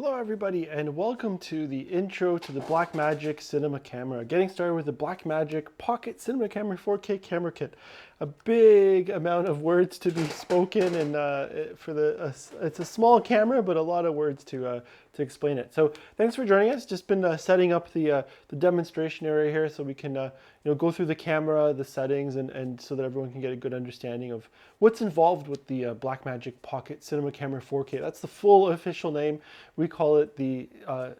Hello everybody and welcome to the intro to the Blackmagic Cinema Camera. Getting started with the Blackmagic Pocket Cinema Camera 4K camera kit. A big amount of words to be spoken and it's a small camera but a lot of words to explain it. So thanks for joining us. Just been setting up the demonstration area here so we can go through the camera, the settings, and so that everyone can get a good understanding of what's involved with the Blackmagic Pocket Cinema Camera 4K. That's the full official name. We call it the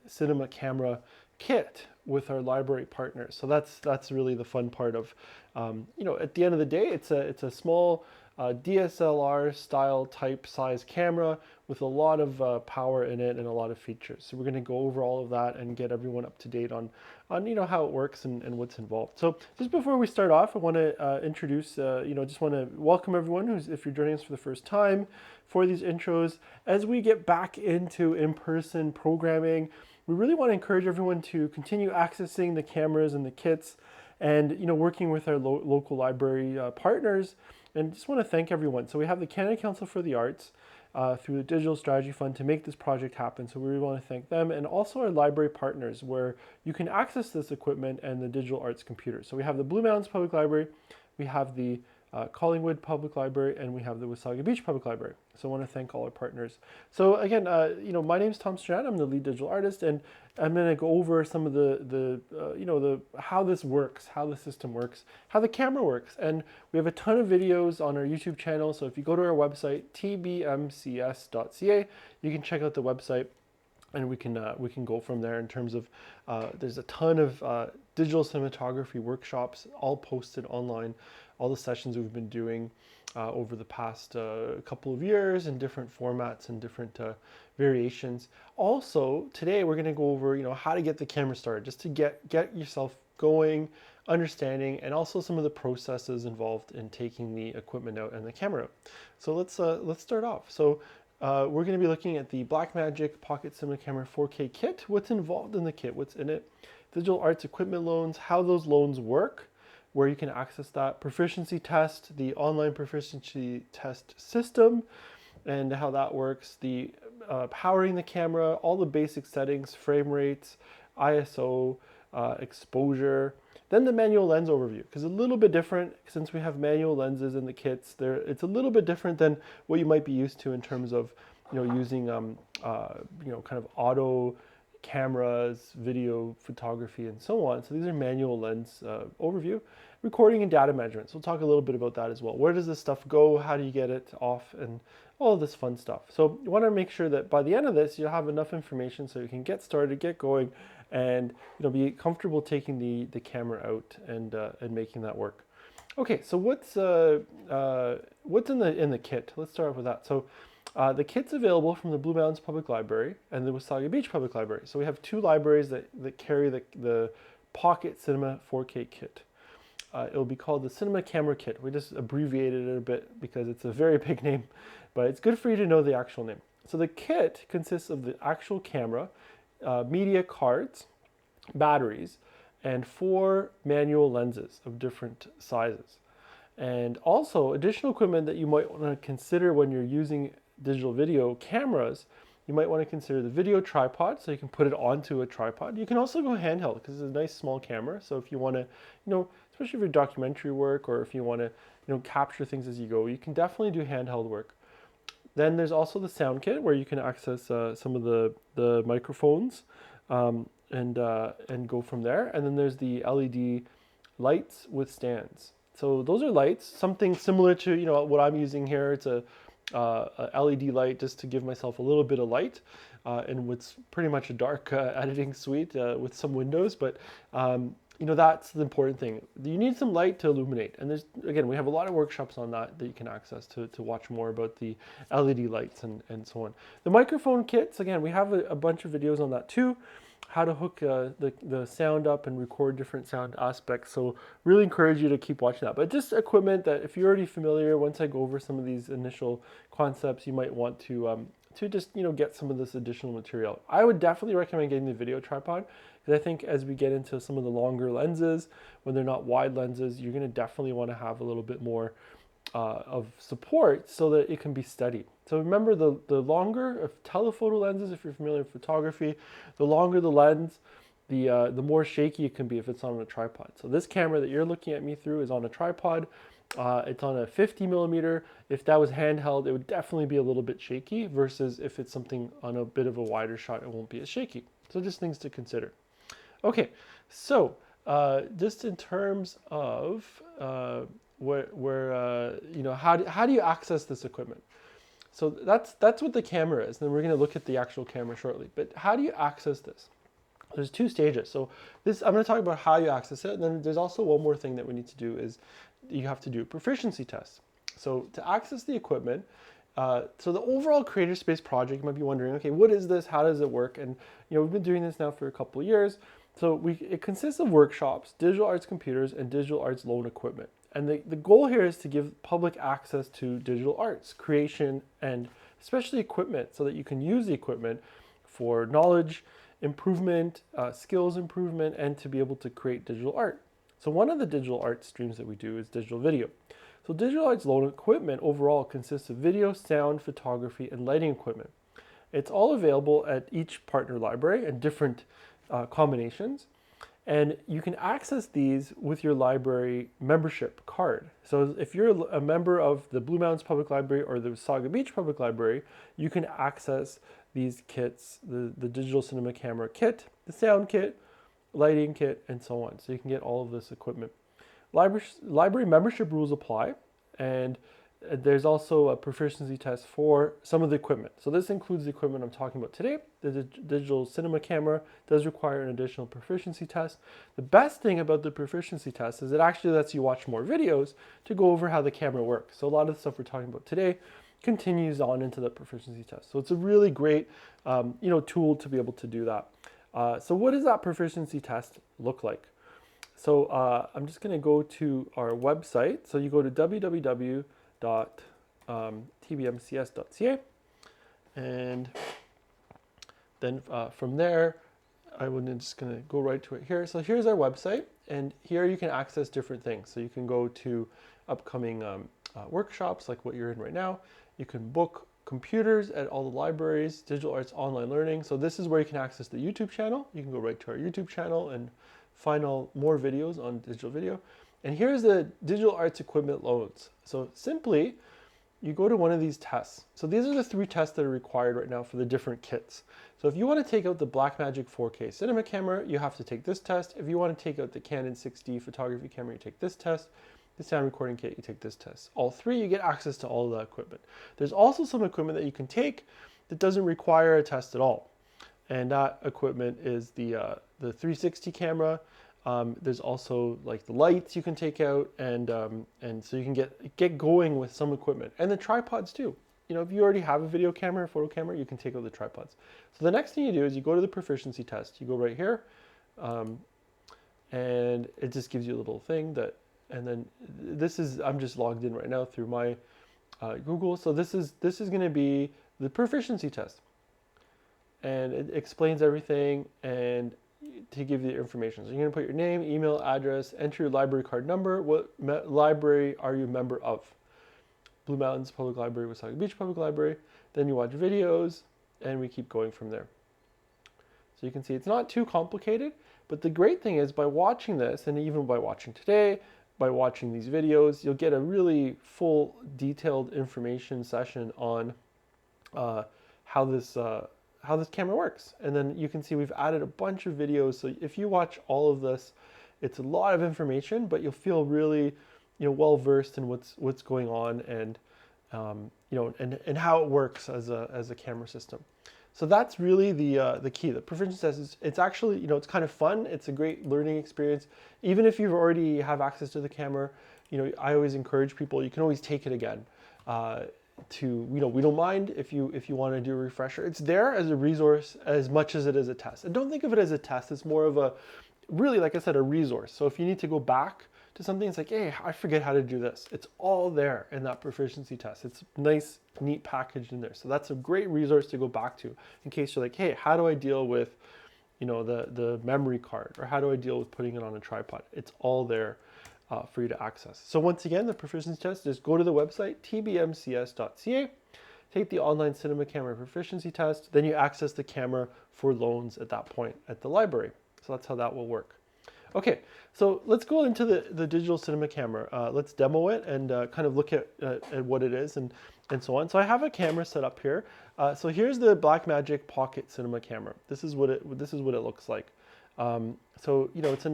Cinema Camera Kit with our library partners. So that's really the fun part of, at the end of the day, it's a small DSLR style type size camera with a lot of power in it and a lot of features. So we're going to go over all of that and get everyone up to date on how it works and what's involved. So just before we start off, I want to introduce, just want to welcome everyone if you're joining us for the first time for these intros. As we get back into in-person programming, we really want to encourage everyone to continue accessing the cameras and the kits and working with our local library partners. And just want to thank everyone. So we have the Canada Council for the Arts through the Digital Strategy Fund to make this project happen. So we really want to thank them, and also our library partners where you can access this equipment and the digital arts computers. So we have the Blue Mountains Public Library, we have the Collingwood Public Library, and we have the Wasaga Beach Public Library. So I want to thank all our partners. So again, my name is Tom Strand. I'm the lead digital artist, and I'm going to go over some of the how this works, how the system works, how the camera works. And we have a ton of videos on our YouTube channel. So if you go to our website, tbmcs.ca, you can check out the website. And we can go from there in terms of there's a ton of digital cinematography workshops all posted online, all the sessions we've been doing over the past couple of years in different formats and different variations. Also, today we're going to go over how to get the camera started, just to get yourself going, understanding, and also some of the processes involved in taking the equipment out and the camera out. So let's start off. So we're going to be looking at the Blackmagic Pocket Cinema Camera 4K kit. What's involved in the kit? What's in it? Digital arts equipment loans, how those loans work, where you can access that, proficiency test, the online proficiency test system, and how that works, the powering the camera, all the basic settings, frame rates, ISO, exposure, then the manual lens overview, because a little bit different since we have manual lenses in the kits. It's a little bit different than what you might be used to in terms of using kind of auto cameras, video photography, and so on. So these are manual lens overview, recording and data management. So we'll talk a little bit about that as well. Where does this stuff go? How do you get it off? And all of this fun stuff. So you want to make sure that by the end of this, you'll have enough information so you can get started, get going, and be comfortable taking the camera out and making that work. Okay, so what's in the kit? Let's start off with that. So the kit's available from the Blue Mountains Public Library and the Wasaga Beach Public Library. So we have two libraries that carry the Pocket Cinema 4K kit. It will be called the Cinema Camera Kit. We just abbreviated it a bit because it's a very big name, but it's good for you to know the actual name. So the kit consists of the actual camera, media cards, batteries, and 4 manual lenses of different sizes. And also additional equipment that you might want to consider when you're using digital video cameras. You might want to consider the video tripod, so you can put it onto a tripod. You can also go handheld because it's a nice small camera. So if you want to, especially for documentary work or if you want to, capture things as you go, you can definitely do handheld work. Then there's also the sound kit where you can access some of the microphones and go from there. And then there's the LED lights with stands. So those are lights, something similar to what I'm using here. It's a LED light just to give myself a little bit of light and what's pretty much a dark editing suite with some windows, but that's the important thing. You need some light to illuminate, and we have a lot of workshops on that you can access to watch more about the LED lights and so on. The microphone kits, again, we have a bunch of videos on that too, how to hook the sound up and record different sound aspects. So really encourage you to keep watching that. But just equipment that if you're already familiar, once I go over some of these initial concepts, you might want to just get some of this additional material. I would definitely recommend getting the video tripod, because I think as we get into some of the longer lenses, when they're not wide lenses, you're going to definitely want to have a little bit more of support so that it can be steady. So remember, the longer of telephoto lenses, if you're familiar with photography, the longer the lens, the more shaky it can be if it's on a tripod. So this camera that you're looking at me through is on a tripod. It's on a 50 millimeter. If that was handheld, it would definitely be a little bit shaky, versus if it's something on a bit of a wider shot, it won't be as shaky. So just things to consider. Okay, so just in terms of how do you access this equipment? So that's what the camera is. Then we're going to look at the actual camera shortly. But how do you access this? There's two stages. So I'm going to talk about how you access it. And then there's also one more thing that we need to do is you have to do a proficiency test. So to access the equipment, so the overall Creator Space project, you might be wondering, okay, what is this? How does it work? And we've been doing this now for a couple of years. So it consists of workshops, digital arts computers, and digital arts loan equipment. And the goal here is to give public access to digital arts creation, and especially equipment, so that you can use the equipment for knowledge improvement, skills improvement, and to be able to create digital art. So one of the digital art streams that we do is digital video. So digital arts loan equipment overall consists of video, sound, photography, and lighting equipment. It's all available at each partner library in different combinations. And you can access these with your library membership card. So if you're a member of the Blue Mountains Public Library or the Saga Beach Public Library, you can access these kits, the digital cinema camera kit, the sound kit, lighting kit, and so on. So you can get all of this equipment. Library membership rules apply, and there's also a proficiency test for some of the equipment. So this includes the equipment I'm talking about today. The digital cinema camera does require an additional proficiency test. The best thing about the proficiency test is it actually lets you watch more videos to go over how the camera works. So a lot of the stuff we're talking about today continues on into the proficiency test. So it's a really great tool to be able to do that. So what does that proficiency test look like? So I'm just going to go to our website. So you go to www.tbmcs.ca, and then from there I'm just going to go right to it here. So here's our website, and here you can access different things. So you can go to upcoming workshops like what you're in right now. You can book computers at all the libraries, digital arts online learning. So this is where you can access the YouTube channel. You can go right to our YouTube channel and find more videos on digital video. And here's the digital arts equipment loans. So simply, you go to one of these tests. So these are the 3 tests that are required right now for the different kits. So if you want to take out the Blackmagic 4K cinema camera, you have to take this test. If you want to take out the Canon 6D photography camera, you take this test. The sound recording kit, you take this test. All 3, you get access to all of that equipment. There's also some equipment that you can take that doesn't require a test at all. And that equipment is the 360 camera. There's also like the lights you can take out, and so you can get going with some equipment, and the tripods too. If you already have a video camera or photo camera, you can take out the tripods. So the next thing you do is you go to the proficiency test. You go right here, and it just gives you a little thing that, and then I'm just logged in right now through my Google. So this is going to be the proficiency test, and it explains everything and to give you the information. So you're going to put your name, email, address, enter your library card number. What library are you a member of? Blue Mountains Public Library, Wasaga Beach Public Library. Then you watch videos, and we keep going from there. So you can see it's not too complicated, but the great thing is by watching this, and even by watching today, by watching these videos, you'll get a really full, detailed information session on how this camera works. And then you can see we've added a bunch of videos. So if you watch all of this, it's a lot of information, but you'll feel really, well versed in what's going on, and and how it works as a camera system. So that's really the key. The proficiency test is, it's actually, it's kind of fun. It's a great learning experience. Even if you already have access to the camera, I always encourage people, you can always take it again. We don't mind if you want to do a refresher. It's there as a resource as much as it is a test. And don't think of it as a test. It's more of a, really, like I said, a resource. So if you need to go back to something, it's like, hey, I forget how to do this. It's all there in that proficiency test. It's nice, neat packaged in there. So that's a great resource to go back to in case you're like, hey, how do I deal with, the memory card, or how do I deal with putting it on a tripod? It's all there for you to access. So once again, the proficiency test is go to the website, tbmcs.ca, take the online cinema camera proficiency test, then you access the camera for loans at that point at the library. So that's how that will work. Okay, so let's go into the digital cinema camera. Let's demo it and kind of look at what it is and so on. So I have a camera set up here. So here's the Blackmagic Pocket Cinema Camera. This is what it looks like. So you know, it's a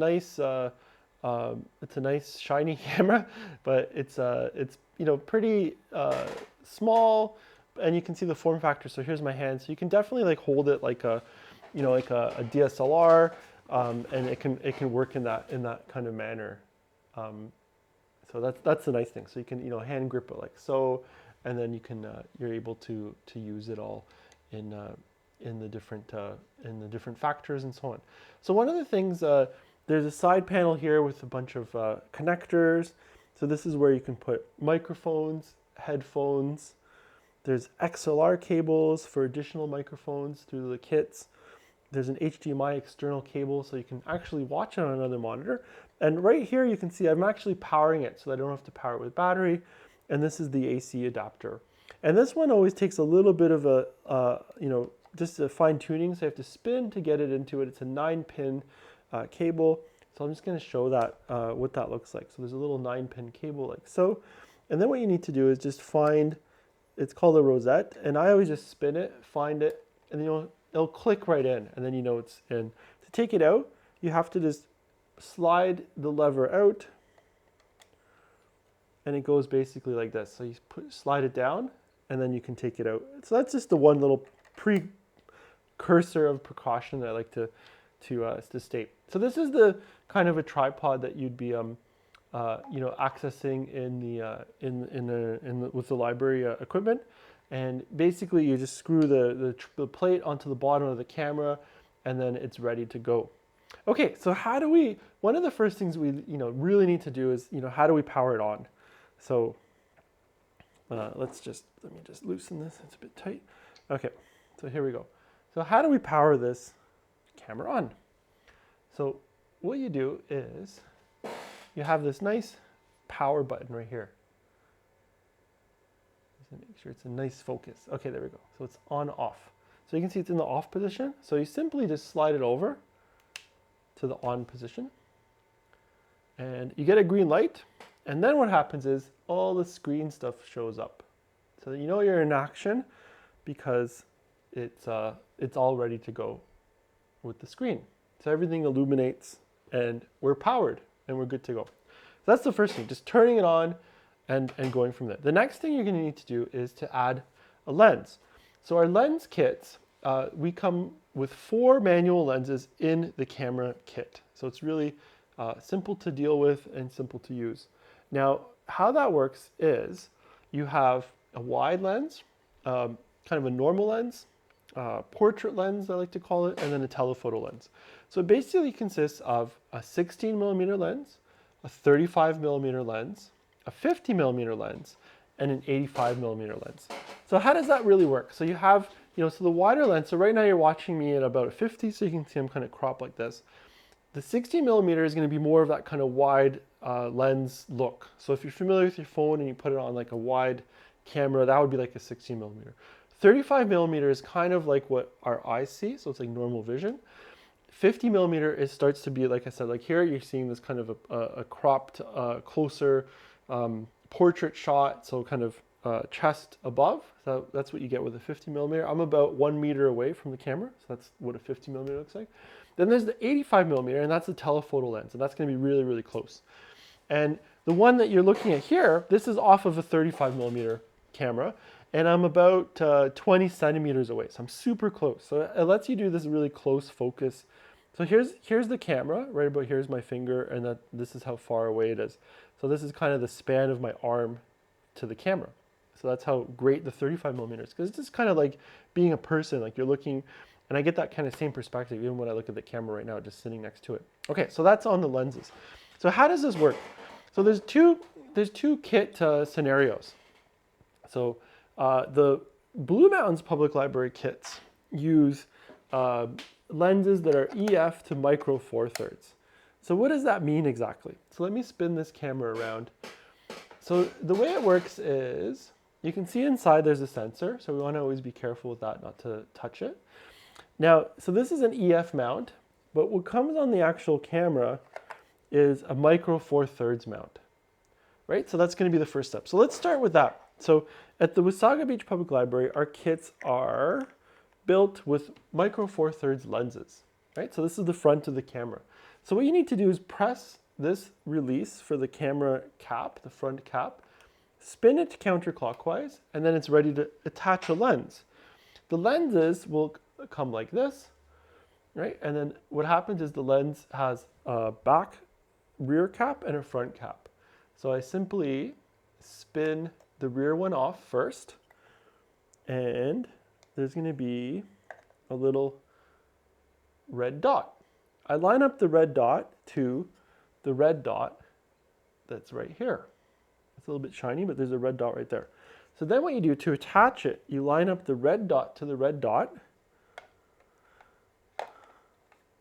nice shiny camera, but it's you know, pretty small, and you can see the form factor. So here's my hand. So you can definitely like hold it like a, you know, like a DSLR. And it can work in that kind of manner. So that's the nice thing. So you can, you know, hand grip it like so, and then you can you're able to use it all in the different factors and so on. So one of the things, there's a side panel here with a bunch of connectors. So this is where you can put microphones, headphones. There's XLR cables for additional microphones through the kits. There's an HDMI external cable, so you can actually watch it on another monitor. And right here you can see I'm actually powering it, so I don't have to power it with battery. And this is the AC adapter. And this one always takes a little bit of a, you know, just a fine tuning. So you have to spin to get it into it. It's a 9-pin cable. So I'm just going to show that what that looks like. So there's a little 9-pin cable like so. And then what you need to do is just find, it's called a rosette. And I always just spin it, find it, and you know, it'll click right in, and then you know it's in. To take it out, you have to just slide the lever out, and it goes basically like this. So you slide it down, and then you can take it out. So that's just the one little precursor of precaution that I like to state. So this is the kind of a tripod that you'd be you know, accessing with the library equipment. And basically you just screw the plate onto the bottom of the camera, and then it's ready to go. Okay, so how do we, one of the first things we, you know, really need to do is, you know, how do we power it on? So let me just loosen this, it's a bit tight. Okay, so here we go. So how do we power this camera on? So what you do is you have this nice power button right here. Make sure it's a nice focus. Okay, there we go. So it's on off. So you can see it's in the off position. So you simply just slide it over to the on position, and you get a green light. And then what happens is all the screen stuff shows up. So you know you're in action because it's all ready to go with the screen. So everything illuminates, and we're powered, and we're good to go. So that's the first thing, just turning it on and going from there. The next thing you're going to need to do is to add a lens. So our lens kits, we come with 4 manual lenses in the camera kit. So it's really simple to deal with and simple to use. Now, how that works is you have a wide lens, kind of a normal lens, portrait lens I like to call it, and then a telephoto lens. So it basically consists of a 16mm lens, a 35mm lens, a 50mm lens, and an 85mm lens. So how does that really work? So you have, you know, so the wider lens, so right now you're watching me at about a 50, so you can see I'm kind of cropped like this. The 16mm is going to be more of that kind of wide lens look. So if you're familiar with your phone and you put it on like a wide camera, that would be like a 16mm. 35mm is kind of like what our eyes see, so it's like normal vision. 50mm starts to be, like I said, like here you're seeing this kind of a cropped, closer portrait shot, so kind of chest above. So that's what you get with a 50mm. I'm about 1 meter away from the camera, so that's what a 50mm looks like. Then there's the 85mm, and that's the telephoto lens, and that's going to be really, really close. And the one that you're looking at here, this is off of a 35mm camera, and I'm about 20 centimeters away, so I'm super close. So it lets you do this really close focus. So here's the camera, right about here's my finger, and this is how far away it is. So this is kind of the span of my arm to the camera. So that's how great the 35mm is, because it's just kind of like being a person, like you're looking, and I get that kind of same perspective even when I look at the camera right now, just sitting next to it. Okay, so that's on the lenses. So how does this work? So there's two kit scenarios. So the Blue Mountains Public Library kits use lenses that are EF to micro four thirds. So what does that mean exactly? So let me spin this camera around. So the way it works is You can see inside there's a sensor, so we want to always be careful with that, not to touch it. Now, so this is an EF mount, but what comes on the actual camera is a micro 4/3 mount, right? So that's going to be the first step. So let's start with that. So at the Wasaga Beach Public Library, our kits are built with micro 4/3 lenses, right? So this is the front of the camera. So what you need to do is press this release for the camera cap, the front cap, spin it counterclockwise, and then it's ready to attach a lens. The lenses will come like this, right? And then what happens is the lens has a back rear cap and a front cap. So I simply spin the rear one off first, and there's going to be a little red dot. I line up the red dot to the red dot that's right here. It's a little bit shiny, but there's a red dot right there. So then what you do to attach it, you line up the red dot to the red dot,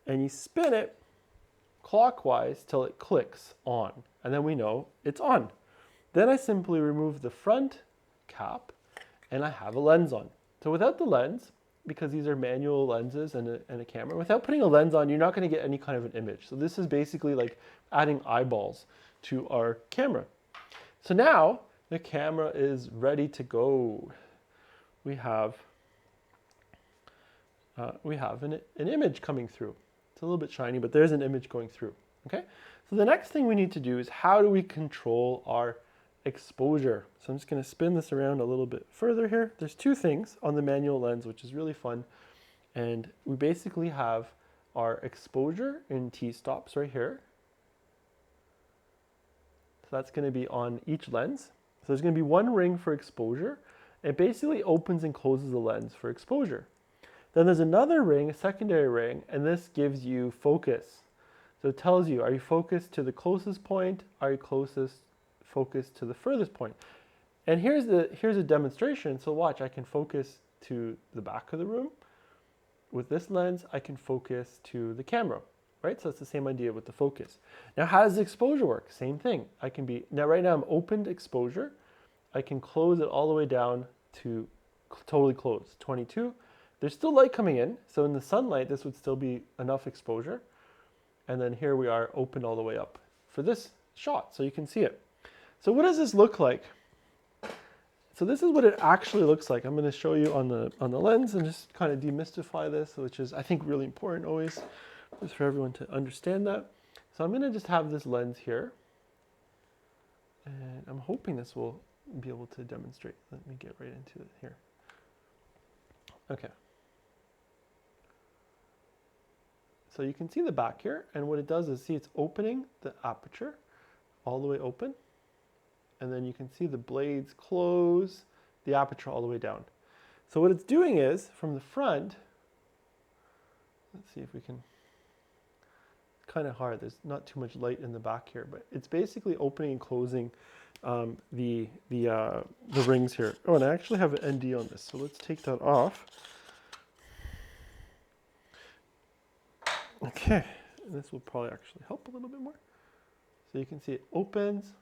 and you spin it clockwise till it clicks on, and then we know it's on. Then I simply remove the front cap and I have a lens on. So without the lens, because these are manual lenses and a camera, without putting a lens on, you're not going to get any kind of an image. So this is basically like adding eyeballs to our camera. So now the camera is ready to go. We have an image coming through. It's a little bit shiny, but there's an image going through, okay? So the next thing we need to do is how do we control our exposure? So I'm just gonna spin this around a little bit further here. There's two things on the manual lens, which is really fun. And we basically have our exposure in T-stops right here. So that's gonna be on each lens. So there's gonna be one ring for exposure. It basically opens and closes the lens for exposure. Then there's another ring, a secondary ring, and this gives you focus. So it tells you, are you focused to the closest point? Are you focused to the furthest point? And here's a demonstration. So watch, I can focus to the back of the room. With this lens, I can focus to the camera, right? So it's the same idea with the focus. Now, how does the exposure work? Same thing. Now right now I'm opened exposure. I can close it all the way down to totally closed, 22. There's still light coming in, so in the sunlight, this would still be enough exposure. And then here we are opened all the way up for this shot, so you can see it. So what does this look like? So this is what it actually looks like. I'm going to show you on the lens and just kind of demystify this, which is, I think, really important always, just for everyone to understand that. So I'm going to just have this lens here, and I'm hoping this will be able to demonstrate. Let me get right into it here. Okay. So you can see the back here, and what it does is, see, it's opening the aperture all the way open, and then you can see the blades close the aperture all the way down. So what it's doing is, from the front, let's see if we can, kind of hard, there's not too much light in the back here, but it's basically opening and closing the rings here. Oh, and I actually have an ND on this, so let's take that off. Okay, and this will probably actually help a little bit more. So you can see it opens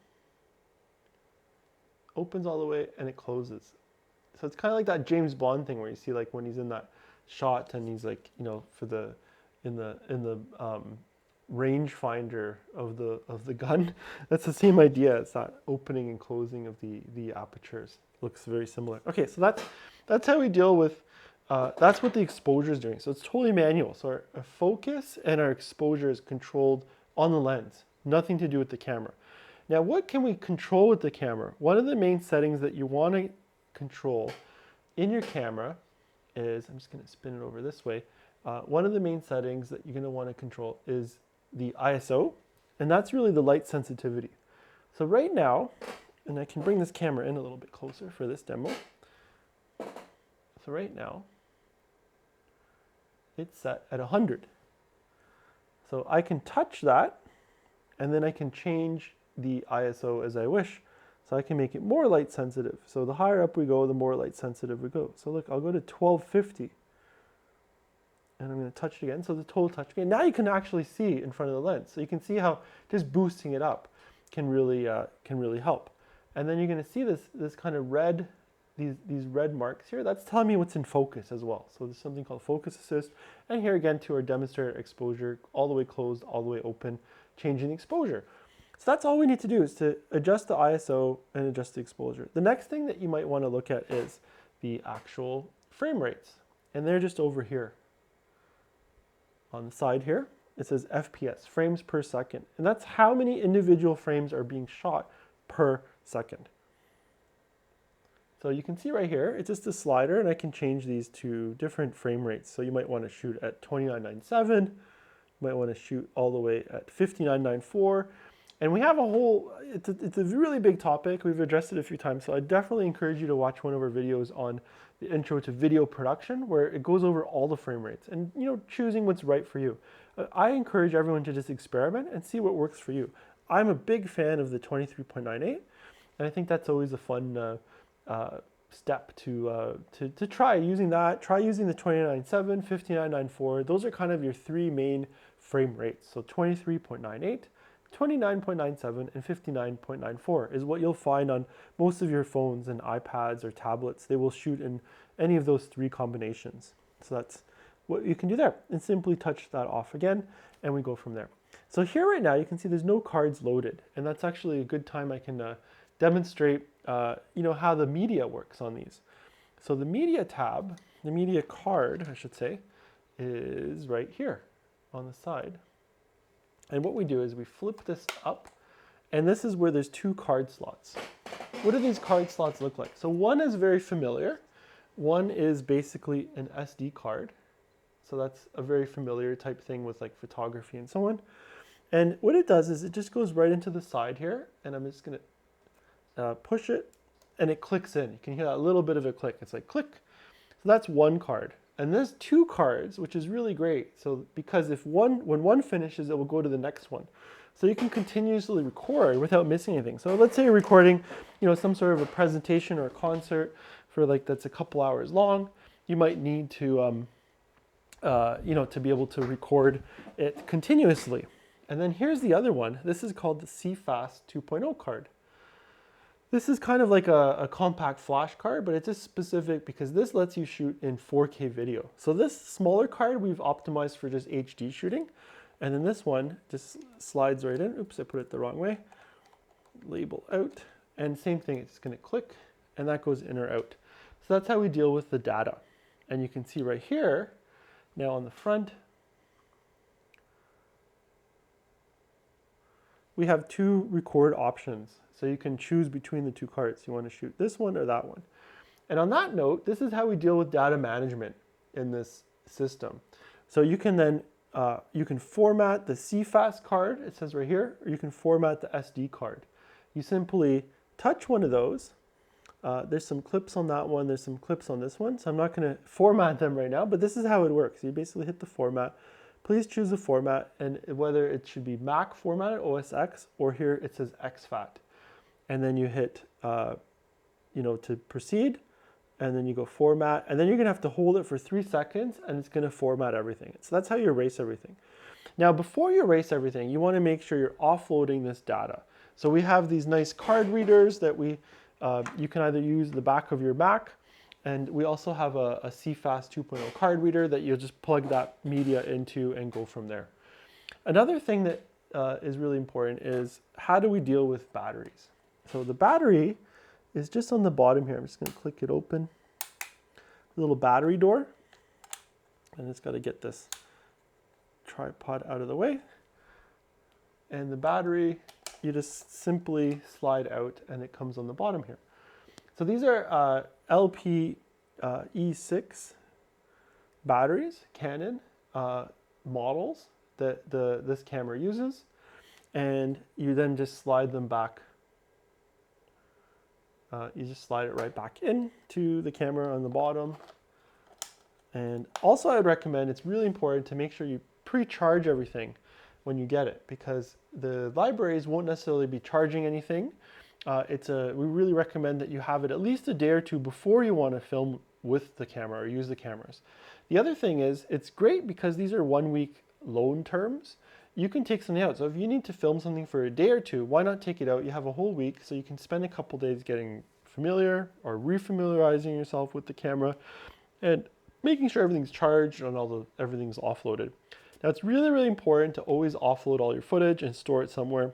all the way, and it closes. So it's kind of like that James Bond thing where you see, like, when he's in that shot and he's like, you know, in the rangefinder of the gun. That's the same idea. It's that opening and closing of the apertures. Looks very similar. Okay, so that's how we deal with. That's what the exposure is doing. So it's totally manual. So our focus and our exposure is controlled on the lens. Nothing to do with the camera. Now, what can we control with the camera? One of the main settings that you want to control in your camera is, I'm just going to spin it over this way. One of the main settings that you're going to want to control is the ISO, and that's really the light sensitivity. So right now, and I can bring this camera in a little bit closer for this demo. So right now, it's set at 100. So I can touch that, and then I can change the ISO as I wish. So I can make it more light sensitive. So the higher up we go, the more light sensitive we go. So look, I'll go to 1250. And I'm going to touch it again. So the total touch again. Now you can actually see in front of the lens. So you can see how just boosting it up can really help. And then you're going to see this kind of red these red marks here, that's telling me what's in focus as well. So there's something called focus assist. And here again to our demonstrator exposure, all the way closed, all the way open, changing the exposure. So that's all we need to do is to adjust the ISO and adjust the exposure. The next thing that you might want to look at is the actual frame rates. And they're just over here. On the side here, it says FPS, frames per second. And that's how many individual frames are being shot per second. So you can see right here, it's just a slider, and I can change these to different frame rates. So you might want to shoot at 2997, you might want to shoot all the way at 5994. And we have a whole, it's a really big topic. We've addressed it a few times. So I definitely encourage you to watch one of our videos on the intro to video production, where it goes over all the frame rates and, you know, choosing what's right for you. I encourage everyone to just experiment and see what works for you. I'm a big fan of the 23.98, and I think that's always a fun step to try using that. Try using the 29.7, 59.94. Those are kind of your three main frame rates. So 23.98, 29.97, and 59.94 is what you'll find on most of your phones and iPads or tablets. They will shoot in any of those three combinations. So that's what you can do there. And simply touch that off again, and we go from there. So here right now, you can see there's no cards loaded, and that's actually a good time I can demonstrate you know, how the media works on these. So the media tab, the media card, I should say, is right here on the side. And what we do is we flip this up, and this is where there's two card slots. What do these card slots look like? So one is very familiar. One is basically an SD card. So that's a very familiar type thing with like photography and so on. And what it does is it just goes right into the side here, and I'm just gonna push it, and it clicks in. You can hear that little bit of a click. It's like click. So that's one card. And there's two cards, which is really great. So because when one finishes, it will go to the next one. So you can continuously record without missing anything. So let's say you're recording, you know, some sort of a presentation or a concert for like that's a couple hours long. You might need to, you know, to be able to record it continuously. And then here's the other one. This is called the CFast 2.0 card. This is kind of like a compact flash card, but it's just specific because this lets you shoot in 4K video. So this smaller card we've optimized for just HD shooting. And then this one just slides right in. Oops, I put it the wrong way. Label out. And same thing, it's gonna click, and that goes in or out. So that's how we deal with the data. And you can see right here, now on the front, we have two record options. So you can choose between the two cards. You want to shoot this one or that one. And on that note, this is how we deal with data management in this system. So you can then, you can format the CFast card, it says right here, or you can format the SD card. You simply touch one of those. There's some clips on that one, there's some clips on this one. So I'm not going to format them right now, but this is how it works. You basically hit the format. Please choose a format, and whether it should be Mac formatted, OS X, or here it says exFAT. And then you hit, you know, to proceed, and then you go format, and then you're gonna have to hold it for 3 seconds, and it's gonna format everything. So that's how you erase everything. Now, before you erase everything, you wanna make sure you're offloading this data. So we have these nice card readers that you can either use the back of your Mac, and we also have a CFast 2.0 card reader that you'll just plug that media into and go from there. Another thing that is really important is how do we deal with batteries? So the battery is just on the bottom here. I'm just going to click it open. A little battery door. And it's got to get this tripod out of the way. And the battery, you just simply slide out and it comes on the bottom here. So these are LP E6 batteries, Canon models that this camera uses. And you then just slide them back. You just slide it right back into the camera on the bottom. And also I'd recommend, it's really important to make sure you pre-charge everything when you get it, because the libraries won't necessarily be charging anything. We really recommend that you have it at least a day or two before you want to film with the camera or use the cameras. The other thing is, it's great because these are 1 week loan terms. You can take something out. So if you need to film something for a day or two, why not take it out? You have a whole week, so you can spend a couple days getting familiar or refamiliarizing yourself with the camera and making sure everything's charged and everything's offloaded. Now it's really, really important to always offload all your footage and store it somewhere.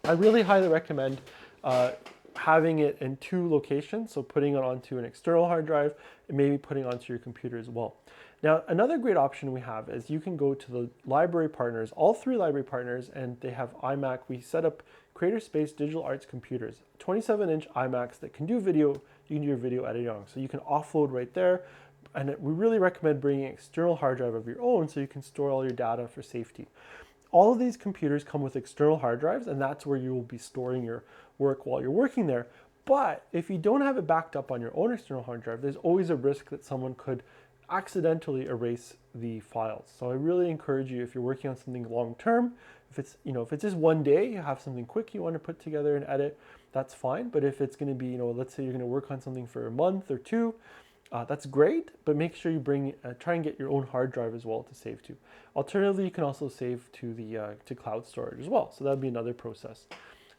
I really highly recommend having it in 2 locations, so putting it onto an external hard drive and maybe putting it onto your computer as well. Now, another great option we have is you can go to the library partners, all 3 library partners, and they have iMac. We set up Creator Space Digital Arts computers, 27-inch iMacs that can do video. You can do your video editing on, so you can offload right there. And we really recommend bringing an external hard drive of your own so you can store all your data for safety. All of these computers come with external hard drives, and that's where you will be storing your work while you're working there. But if you don't have it backed up on your own external hard drive, there's always a risk that someone could accidentally erase the files. So I really encourage you, if you're working on something long term, if it's just one day, you have something quick you want to put together and edit, that's fine. But if it's going to be, let's say you're going to work on something for a month or 2, that's great, but make sure you try and get your own hard drive as well to save to. Alternatively, you can also save to to cloud storage as well. So that'd be another process.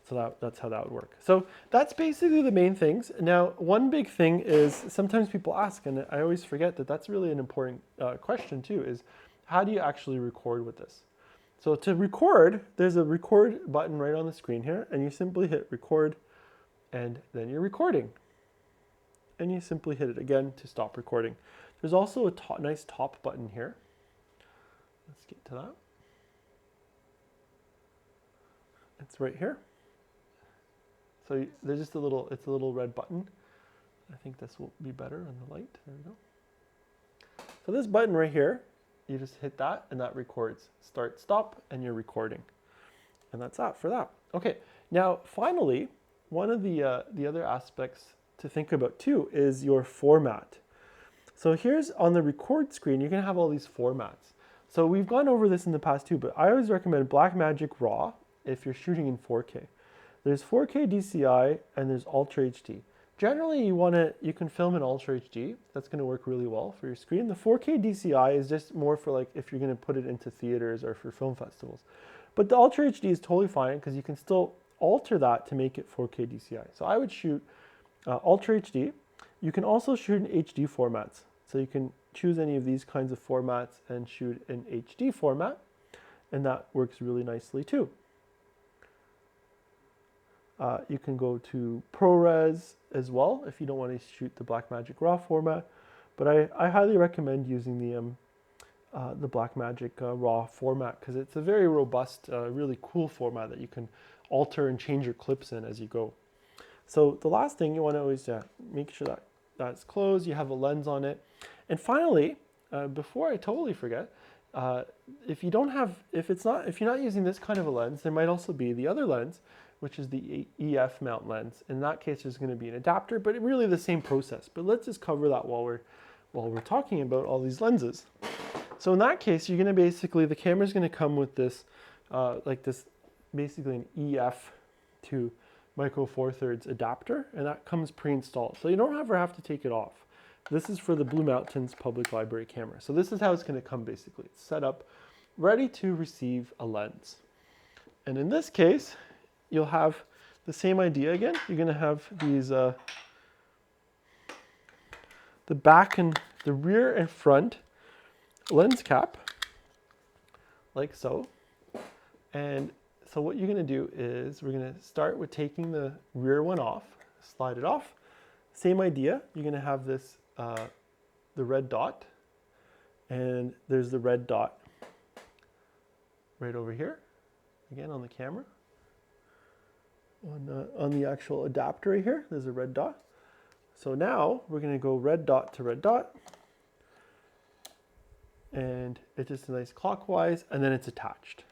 So that's how that would work. So that's basically the main things. Now, one big thing is sometimes people ask, and I always forget that that's really an important question too, is how do you actually record with this? So to record, there's a record button right on the screen here, and you simply hit record, and then you're recording. And you simply hit it again to stop recording. There's also a nice top button here. Let's get to that. It's right here. So there's just it's a little red button. I think this will be better on the light. There we go. So this button right here, you just hit that and that records. Start, stop, and you're recording. And that's that for that. Okay, now finally, one of the other aspects to think about too is your format. So here's on the record screen, you're gonna have all these formats. So we've gone over this in the past too, but I always recommend Blackmagic RAW if you're shooting in 4K. There's 4K DCI and there's Ultra HD. Generally, you can film in Ultra HD. That's going to work really well for your screen. The 4K DCI is just more for like if you're going to put it into theaters or for film festivals. But the Ultra HD is totally fine because you can still alter that to make it 4K DCI. So I would shoot Ultra HD. You can also shoot in HD formats. So you can choose any of these kinds of formats and shoot in HD format. And that works really nicely too. You can go to ProRes as well if you don't want to shoot the Blackmagic RAW format. But I highly recommend using the Blackmagic RAW format because it's a very robust, really cool format that you can alter and change your clips in as you go. So the last thing you want to always make sure that that's closed, you have a lens on it. And finally, before I totally forget, if you're not using this kind of a lens, there might also be the other lens, which is the EF mount lens. In that case, there's going to be an adapter, but really the same process. But let's just cover that while we're talking about all these lenses. So in that case, you're going to the camera's going to come with this, basically an EF to micro four thirds adapter, and that comes pre-installed. So you don't ever have to take it off. This is for the Blue Mountains Public Library camera. So this is how it's going to come basically. It's set up, ready to receive a lens. And in this case, you'll have the same idea again. You're going to have these, the back and the rear and front lens cap, like so. And so what you're going to do is we're going to start with taking the rear one off, slide it off. Same idea. You're going to have this, the red dot, and there's the red dot right over here, again on the camera. On the actual adapter right here, there's a red dot. So now we're going to go red dot to red dot. And it's just a nice clockwise, and then it's attached.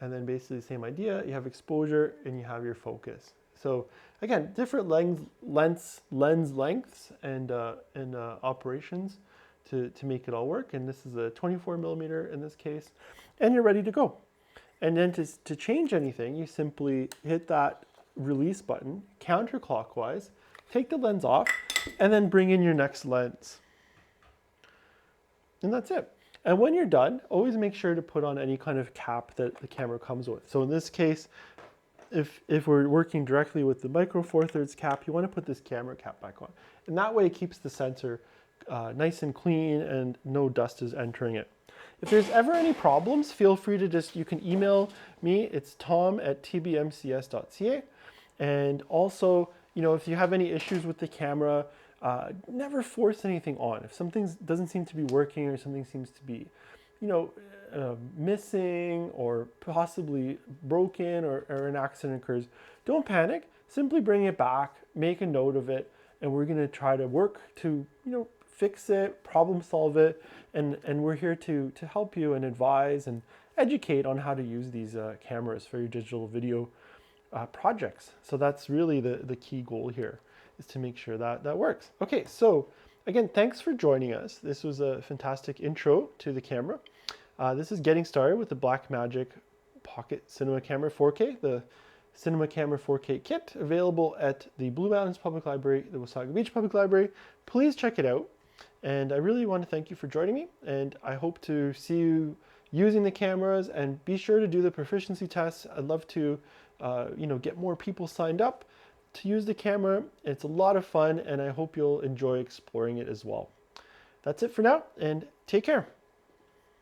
And then basically the same idea, you have exposure and you have your focus. So again, different lens lengths and operations to make it all work. And this is a 24 millimeter in this case, and you're ready to go. And then to change anything, you simply hit that release button counterclockwise, take the lens off, and then bring in your next lens. And that's it. And when you're done, always make sure to put on any kind of cap that the camera comes with. So in this case, if we're working directly with the micro 4/3 cap, you want to put this camera cap back on. And that way it keeps the sensor nice and clean and no dust is entering it. If there's ever any problems, feel free to you can email me. It's tom@tbmcs.ca. And also, if you have any issues with the camera, never force anything on. If something doesn't seem to be working or something seems to be, missing or possibly broken or an accident occurs, don't panic. Simply bring it back, make a note of it, and we're going to try to work to, fix it, problem solve it, and we're here to help you and advise and educate on how to use these cameras for your digital video projects. So that's really the key goal here, is to make sure that that works. Okay, so again, thanks for joining us. This was a fantastic intro to the camera. This is getting started with the Blackmagic Pocket Cinema Camera 4K, the Cinema Camera 4K kit, available at the Blue Mountains Public Library, the Wasaga Beach Public Library. Please check it out. And I really want to thank you for joining me, and I hope to see you using the cameras, and be sure to do the proficiency tests. I'd love to get more people signed up to use the camera. It's a lot of fun, and I hope you'll enjoy exploring it as well. That's it for now, and take care.